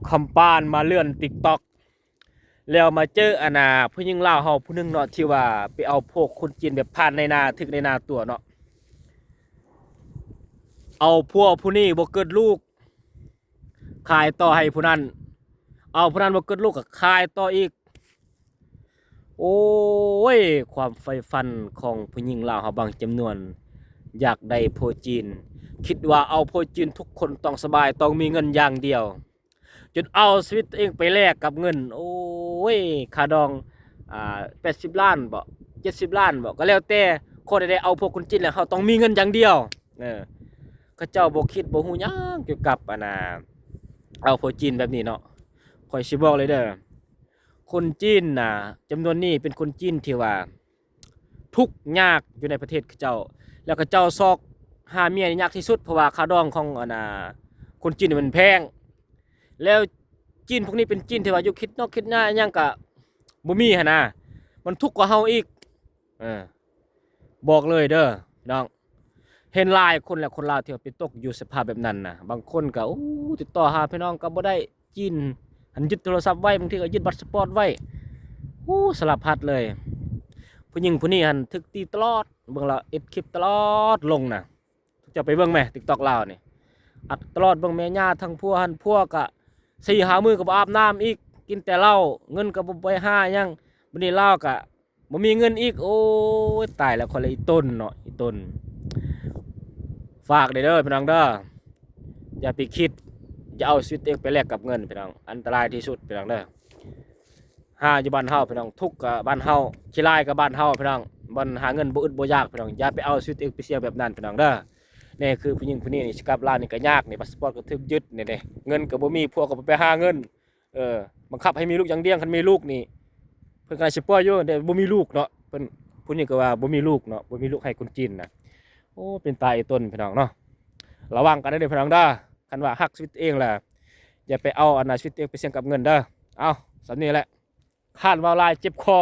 คำป้านมาเลื่อนติ๊กต็อกแล้วมาเจออนาผู้หญิงลาวเฮาผู้หนึงเนาะที่ว่าไปเอาพวกคนจีนแบบผ่านในนาถึกในนาตัวเนาะเอาพวกผู้นี้บ่เกิดลูกขายต่อให้ผู้นั้นเอาผู้นั้นบ่เกิดลูกก็ขายต่ออีกโอ้ยความใฝ่ฝันของผู้หญิงลาวเฮาบางจำนวนอยากได้โพจีนคิดว่าเอาโพจีนทุกคนต้องสบายต้องมีเงินอย่างเดียวจนเอาชีวิตตัวเองไปแลกกับเงินโอ้ยค่าดอง80 ล้านบ่70 ล้านบ่ก็แล้วแต่คนใดๆเอาพวกคนจีนแล้วเขาต้องมีเงินอย่างเดียวเขาเจ้าบ่คิดบ่ฮู้หยังเกี่ยวกับเอาพวกจีนแบบนี้เนาะข้อยสิบอกเลยเด้อคนจีนน่ะจำนวนนี้เป็นคนจีนที่ว่าทุกข์ยากอยู่ในประเทศเขาเจ้าแล้วก็เจ้าซอกหาเมียนี่ยากที่สุดเพราะว่าค่าดองของคนจีนนี่มันแพงแล้วจีนพวกนี้เป็นจีนที่ว่าอยู่คิดนอกคิดหน้าอิหยังก็บ่มีหั่นน่ะมันทุกข์กว่าเฮาอีกเออบอกเลยเด้อพี่น้องเห็นหลายคนแล้วคนลาวที่ว่าไปตกอยู่สภาพแบบนั้นน่ะบางคนก็โอ้ติดต่อหาพี่น้องก็บ่ได้จีนหันยึดโทรศัพท์ไว้บางทีก็ยึดบัตรสปอร์ตไว้โอ้สารพัดเลยผู้หญิงผู้นี้หันทึกตีตลอดเบิ่งละเอ็ดคลิปตลอดลงน่ะจะไปเบิ่งแม่ TikTok ลาวนี่อัดตลอดเบิ่งแม่ย่าทั้งพัวหันพัวก็4-5 มื้อก็บ่อาบน้ำอีกกินแต่เหล้าเงินก็บ่ไปหาหยังบัดนี้ลาวก็บ่มีเงินอีกโอ้ยตายแล้วคนละอีต้นเนาะอีต้นฝากเด้อพี่น้องเด้ออย่าไปคิดจะเอาชีวิตเองไปแลกกับเงินพี่น้องอันตรายที่สุดพี่น้องเด้อหาอยู่บ้านเฮาพี่น้องทุกข์กับบ้านเฮาขี้ร้ายกับบ้านเฮาพี่น้องบ่หาเงินบ่อึดบ่ยากพี่น้องอย่าไปเอาชีวิตเองไปเสี่ยงแบบนั้นพี่น้องเด้อนี่คือผู้หญิงผู้นี้นี่สิกลับลาวนี่ก็ยากนี่พาสปอร์ตก็ถูกยึดนี่เด้เงินก็บ่มีพวกก็บ่ไปหาเงินบังคับให้มีลูกอย่างเดียวคันมีลูกนี่เพิ่นก็สิปล่อยอยู่แต่บ่มีลูกเนาะเพิ่นผู้นี้ก็ว่าบ่มีลูกเนาะบ่มีลูกให้คนจีนน่ะโอ้เป็นตายไอ้ต้นพี่น้องเนาะระวังกันเด้อพี่น้องเด้อคันว่าฮักชีวิตเองล่ะอย่าไปเอาชีวิตเองไปเสี่ยงกับเงินเด้อเอาสำนี้แหละคาดว่าลายเจ็บคอ